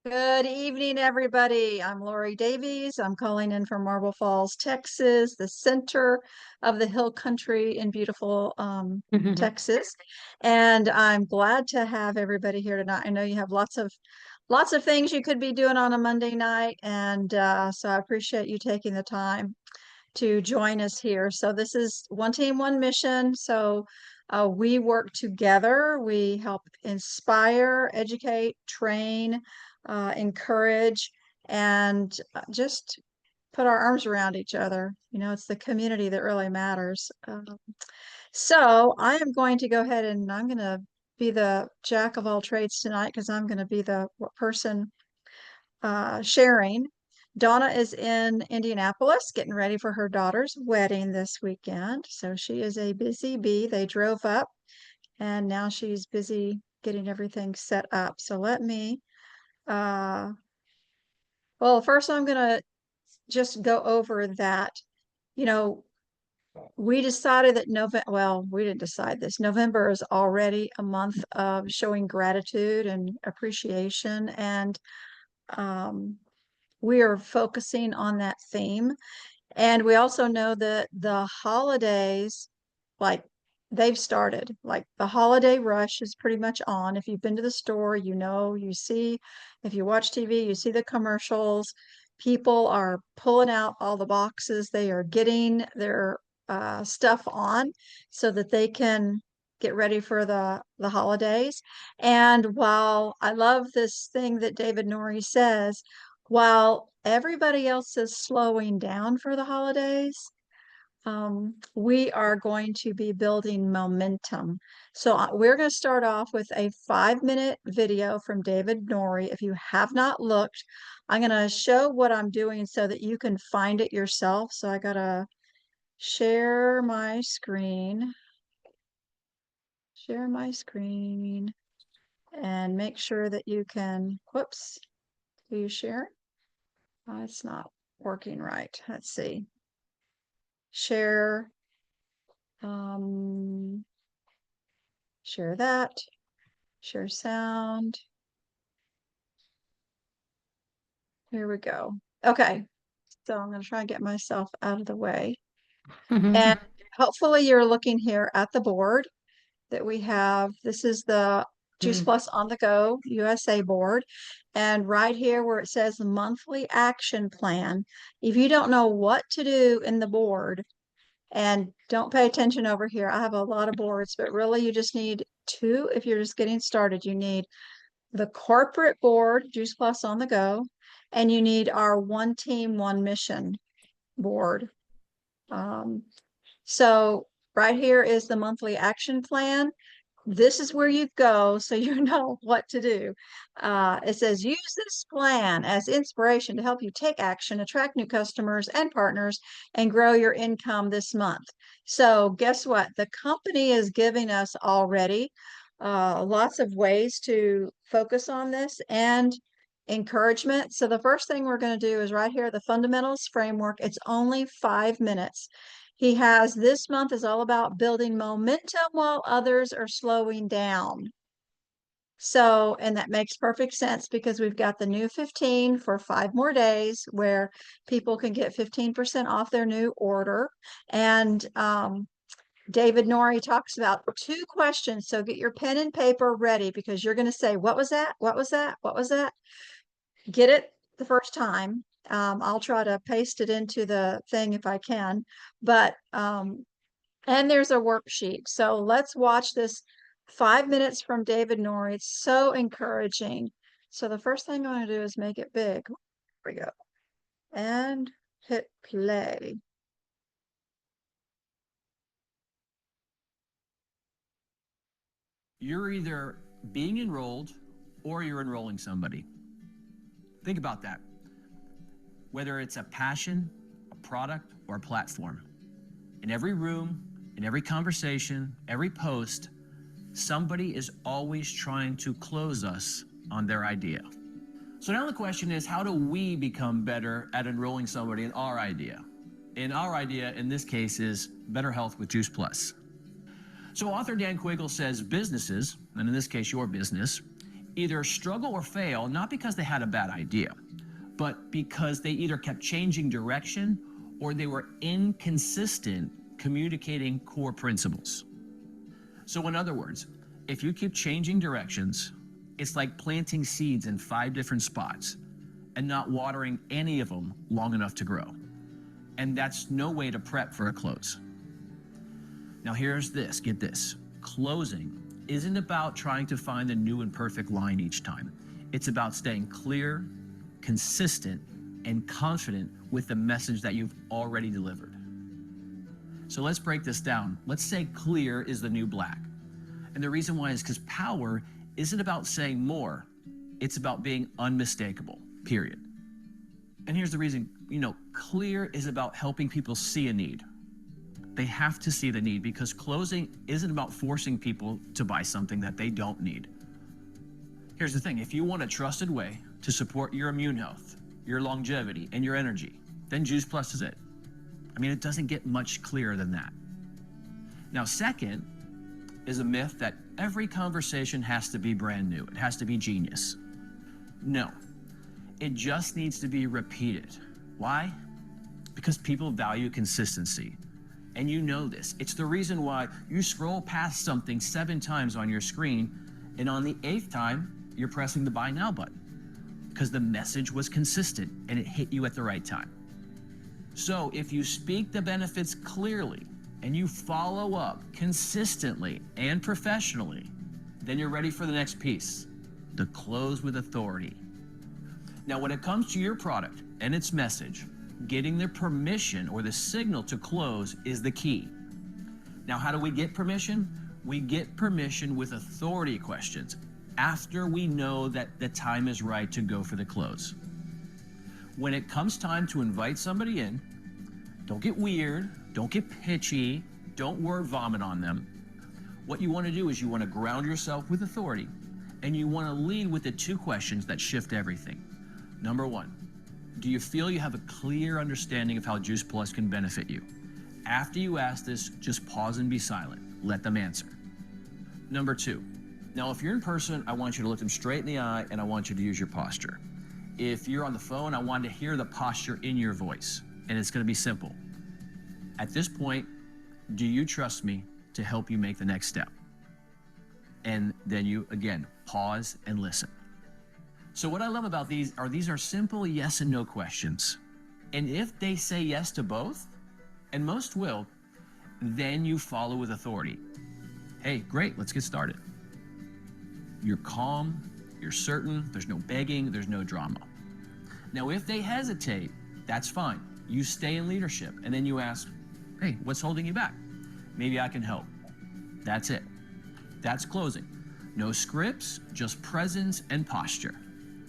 Good evening, everybody. I'm Lori Davies. I'm calling in from Marble Falls, Texas, the center of the hill country in beautiful Texas. And I'm glad to have everybody here tonight. I know you have lots of things you could be doing on a Monday night, and so I appreciate you taking the time to join us here. So this is One Team, One Mission. So we work together. We help inspire, educate, train, encourage, and just put our arms around each other. You know, it's the community that really matters. So I am going to go ahead and I'm going to be the jack of all trades tonight because I'm going to be the person sharing. Donna is in Indianapolis getting ready for her daughter's wedding this weekend. So she is a busy bee. They drove up and now she's busy getting everything set up. So let me, uh, well, first I'm going to just go over that. You know, we decided that we didn't decide this. November is already a month of showing gratitude and appreciation. And, we are focusing on that theme. And we also know that the holidays, like they've started, like the holiday rush is pretty much on. If you've been to the store, you know, you see, if you watch TV, you see the commercials. People are pulling out all the boxes. They are getting their stuff on so that they can get ready for the holidays. And while I love this thing that David Norrie says, while everybody else is slowing down for the holidays, we are going to be building momentum. So we're going to start off with a 5-minute video from David Norrie. If you have not looked, I'm going to show what I'm doing so that you can find it yourself. So I got to share my screen, and make sure that you can, whoops, do you share? It's not working right. Let's see. Share, um, share that, share sound. Here we go. Okay, so I'm going to try and get myself out of the way. And hopefully you're looking here at the board that we have. This is the Juice Plus on the Go USA board. And right here where it says monthly action plan, if you don't know what to do in the board, and don't pay attention over here. I have a lot of boards, but really you just need two if you're just getting started. You need the corporate board, Juice Plus on the Go, and you need our One Team, One Mission board. So right here is the monthly action plan. This is where you go so you know what to do. It says use this plan as inspiration to help you take action, attract new customers and partners, and grow your income this month. So guess what? The company is giving us already lots of ways to focus on this and encouragement. So the first thing we're going to do is right here, the fundamentals framework. It's only 5 minutes. He has this month is all about building momentum while others are slowing down. So, and that makes perfect sense because we've got the new 15 for 5 more days where people can get 15% off their new order. And David Norrie talks about 2 questions. So get your pen and paper ready because you're going to say, what was that? What was that? What was that? Get it the first time. I'll try to paste it into the thing if I can, but, and there's a worksheet. So let's watch this 5 minutes from David Norrie. It's so encouraging. So the first thing I'm going to do is make it big. Here we go. And hit play. You're either being enrolled or you're enrolling somebody. Think about that. Whether it's a passion, a product, or a platform. In every room, in every conversation, every post, somebody is always trying to close us on their idea. So now the question is, how do we become better at enrolling somebody in our idea? And our idea in this case is better health with Juice Plus. So author Dan Quiggle says businesses, and in this case your business, either struggle or fail, not because they had a bad idea, but because they either kept changing direction or they were inconsistent communicating core principles. So, in other words, if you keep changing directions, it's like planting seeds in 5 different spots and not watering any of them long enough to grow. And that's no way to prep for a close. Now, here's this, get this. Closing isn't about trying to find the new and perfect line each time. It's about staying clear, consistent, and confident with the message that you've already delivered. So let's break this down. Let's say clear is the new black. And the reason why is because power isn't about saying more, it's about being unmistakable, period. And here's the reason, clear is about helping people see a need. They have to see the need because closing isn't about forcing people to buy something that they don't need. Here's the thing, if you want a trusted way to support your immune health, your longevity, and your energy, then Juice Plus is it. It doesn't get much clearer than that. Now, second is a myth that every conversation has to be brand new. It has to be genius. No, it just needs to be repeated. Why? Because people value consistency. And you know this. It's the reason why you scroll past something 7 times on your screen, and on the 8th time, you're pressing the buy now button because the message was consistent and it hit you at the right time. So if you speak the benefits clearly and you follow up consistently and professionally, then you're ready for the next piece, the close with authority. Now, when it comes to your product and its message, getting the permission or the signal to close is the key. Now, how do we get permission? We get permission with authority questions after we know that the time is right to go for the close. When it comes time to invite somebody in, don't get weird, don't get pitchy, don't word vomit on them. What you want to do is you want to ground yourself with authority, and you want to lead with the 2 questions that shift everything. Number 1, do you feel you have a clear understanding of how Juice Plus can benefit you? After you ask this, just pause and be silent. Let them answer. Number 2, now if you're in person, I want you to look them straight in the eye and I want you to use your posture. If you're on the phone, I want to hear the posture in your voice, and it's going to be simple. At this point, do you trust me to help you make the next step? And then you, again, pause and listen. So what I love about these are simple yes and no questions. And if they say yes to both, and most will, then you follow with authority. Hey, great, let's get started. You're calm, you're certain, there's no begging, there's no drama. Now, if they hesitate, that's fine. You stay in leadership, and then you ask, hey, what's holding you back? Maybe I can help. That's it. That's closing. No scripts, just presence and posture.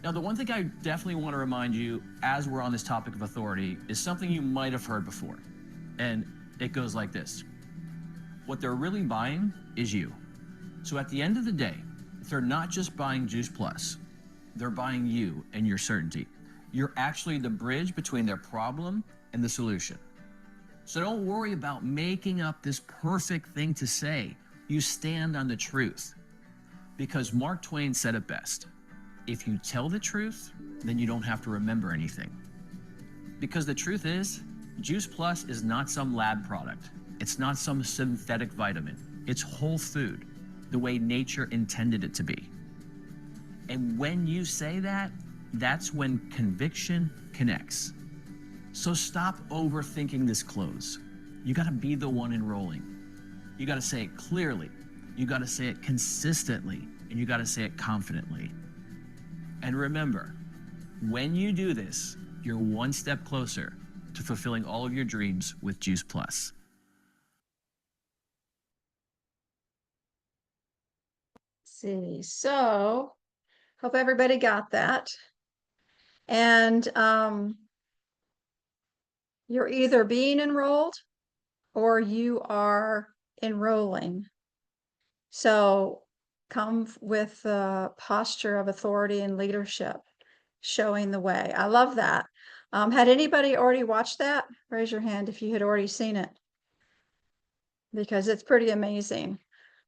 Now, the one thing I definitely want to remind you as we're on this topic of authority is something you might have heard before. And it goes like this. What they're really buying is you. So at the end of the day, if they're not just buying Juice Plus, they're buying you and your certainty. You're actually the bridge between their problem and the solution. So don't worry about making up this perfect thing to say. You stand on the truth. Because Mark Twain said it best. If you tell the truth, then you don't have to remember anything. Because the truth is, Juice Plus is not some lab product. It's not some synthetic vitamin. It's whole food, the way nature intended it to be. And when you say that, that's when conviction connects. So stop overthinking this close. You gotta be the one enrolling. You gotta say it clearly. You gotta say it consistently, and you gotta say it confidently. And remember, when you do this, you're one step closer to fulfilling all of your dreams with Juice Plus. See, so hope everybody got that. And you're either being enrolled or you are enrolling. So come with a posture of authority and leadership, showing the way. I love that. Had anybody already watched that? Raise your hand if you had already seen it, because it's pretty amazing.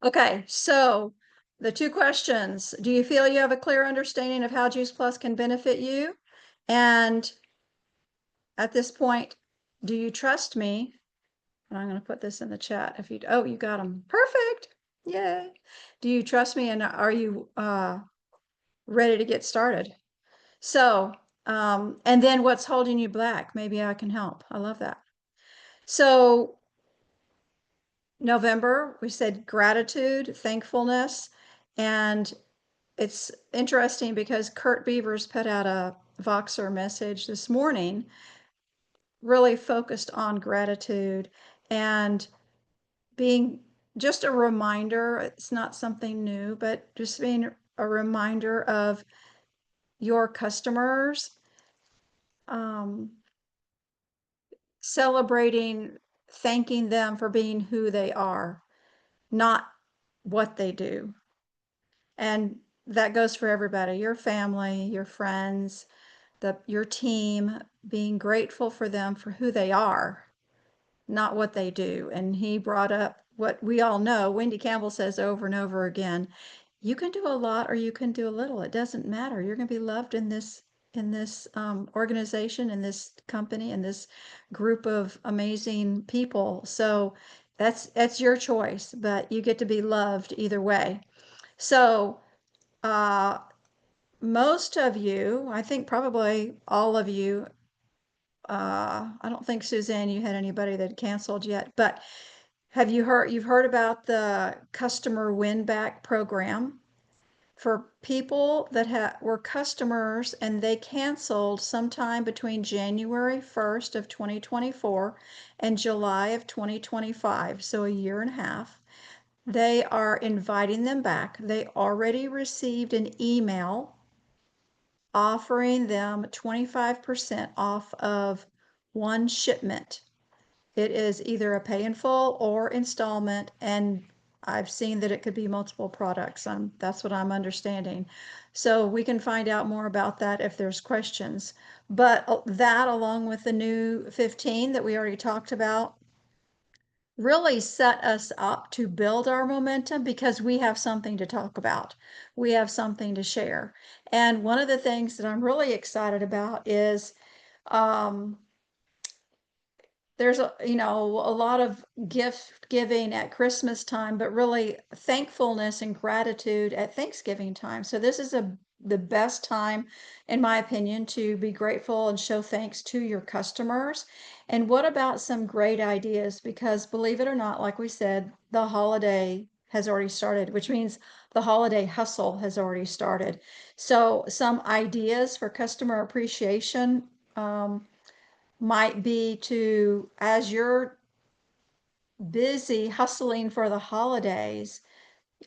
Okay, so the two questions. Do you feel you have a clear understanding of how Juice Plus can benefit you? And at this point, do you trust me? And I'm going to put this in the chat. If you, oh, you got them. Perfect. Yay. Do you trust me? And are you ready to get started? So, and then what's holding you back? Maybe I can help. I love that. So November, we said gratitude, thankfulness, and it's interesting because Kurt Beavers put out a Voxer message this morning, really focused on gratitude and being just a reminder. It's not something new, but just being a reminder of your customers, um, celebrating, thanking them for being who they are, not what they do. And that goes for everybody, your family, your friends, your team, being grateful for them for who they are, not what they do. And he brought up what we all know. Wendy Campbell says over and over again, you can do a lot or you can do a little. It doesn't matter. You're going to be loved in this organization, in this company, in this group of amazing people. So that's your choice, but you get to be loved either way. So most of you, I think probably all of you, I don't think Suzanne, you had anybody that canceled yet, but you've heard about the customer win back program for people that were customers and they canceled sometime between January 1st of 2024 and July of 2025, so a year and a half. They are inviting them back. They already received an email offering them 25% off of one shipment. It is either a pay in full or installment, and I've seen that it could be multiple products. That's what I'm understanding. So we can find out more about that if there's questions. But that, along with the new 15 that we already talked about, really set us up to build our momentum because we have something to talk about. We have something to share. And one of the things that I'm really excited about is um, there's a lot of gift giving at Christmas time, but really thankfulness and gratitude at Thanksgiving time. So this is the best time, in my opinion, to be grateful and show thanks to your customers. And what about some great ideas? Because believe it or not, like we said, the holiday has already started, which means the holiday hustle has already started. So some ideas for customer appreciation. Might be to, as you're busy hustling for the holidays,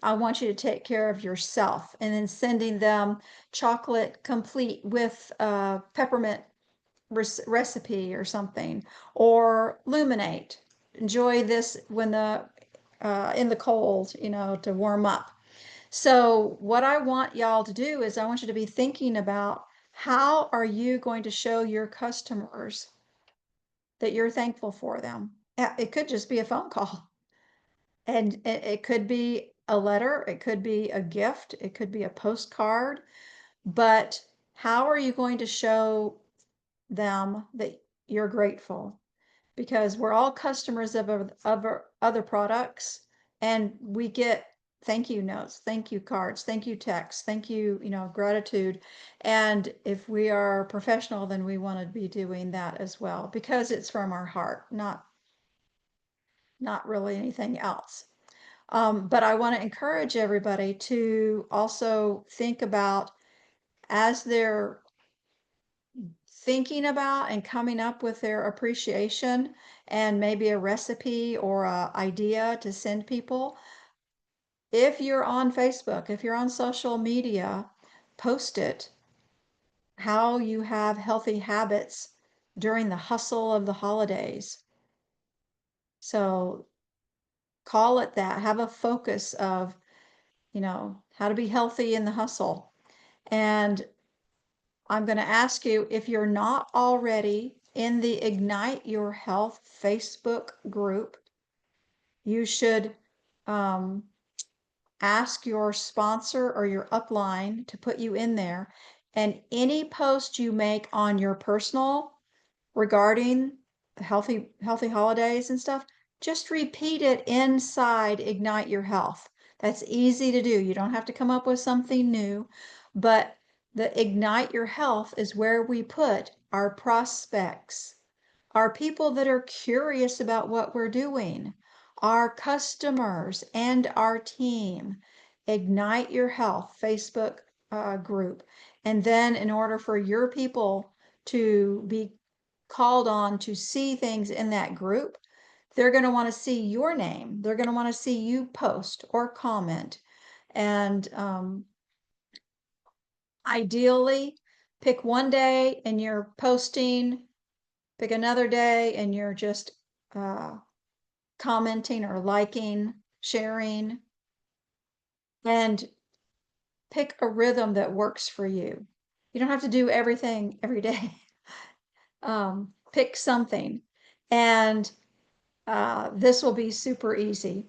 I want you to take care of yourself, and then sending them chocolate complete with a peppermint recipe or something, or luminate. Enjoy this when the in the cold, to warm up. So what I want y'all to do is I want you to be thinking about, how are you going to show your customers that you're thankful for them? It could just be a phone call, and it could be a letter, it could be a gift, it could be a postcard. But how are you going to show them that you're grateful? Because we're all customers of other products, and we get thank you notes, thank you cards, thank you texts, thank you, gratitude. And if we are professional, then we want to be doing that as well, because it's from our heart, not really anything else. But I want to encourage everybody to also think about, as they're thinking about and coming up with their appreciation and maybe a recipe or a idea to send people. If you're on Facebook, if you're on social media, post it, how you have healthy habits during the hustle of the holidays. So call it that. Have a focus of, how to be healthy in the hustle. And I'm going to ask you, if you're not already in the Ignite Your Health Facebook group, you should ask your sponsor or your upline to put you in there. And any post you make on your personal regarding the healthy holidays and stuff, just repeat it inside Ignite Your Health. That's easy to do. You don't have to come up with something new, but the Ignite Your Health is where we put our prospects, our people that are curious about what we're doing, our customers, and our team. Ignite Your Health Facebook group. And then, in order for your people to be called on to see things in that group, they're going to want to see your name. They're going to want to see you post or comment. And ideally, pick one day and you're posting, pick another day and you're just uh, commenting or liking, sharing, and pick a rhythm that works for you. You don't have to do everything every day. Pick something, and this will be super easy.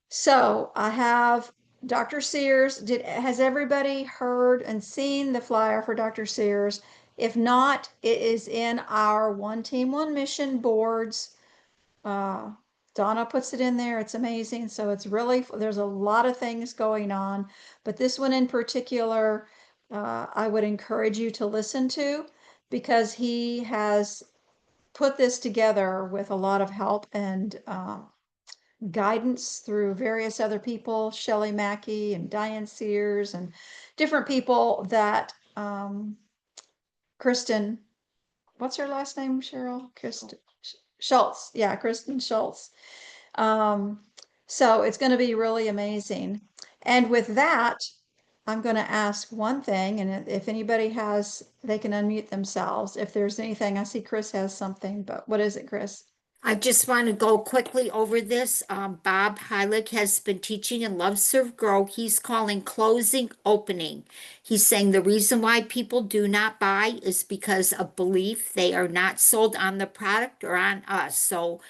So I have Dr. Sears. Has everybody heard and seen the flyer for Dr. Sears? If not, it is in our One Team, One Mission boards. Uh, Donna puts it in there. It's amazing. So it's really, there's a lot of things going on, but this one in particular, I would encourage you to listen to because he has put this together with a lot of help and guidance through various other people, Shelley Mackey and Diane Sears and different people that Kristen, what's her last name, Cheryl? Kristen Schultz. Yeah, Kristen Schultz. Um, so it's going to be really amazing. And with that, I'm going to ask one thing, and if anybody has, they can unmute themselves. If there's anything, I see Chris has something, but what is it, Chris? I just want to go quickly over this. Bob Heilig has been teaching in Love Serve Grow. He's calling closing opening. He's saying the reason why people do not buy is because of belief. They are not sold on the product or on us. So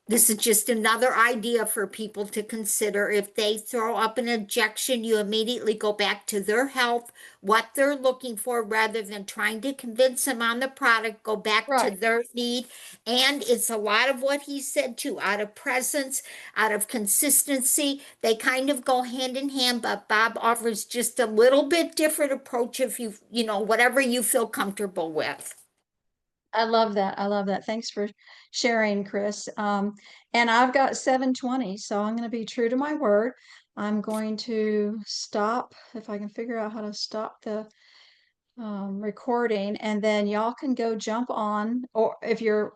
this is just another idea for people to consider. If they throw up an objection, you immediately go back to their health, what they're looking for, rather than trying to convince them on the product, go back to Right. their need. And it's a lot of what he said too, out of presence, out of consistency. They kind of go hand in hand, but Bob offers just a little bit different approach if whatever you feel comfortable with. I love that. I love that. Thanks for sharing, Chris. And I've got 7:20, so I'm going to be true to my word. I'm going to stop if I can figure out how to stop the recording, and then y'all can go jump on, or if you're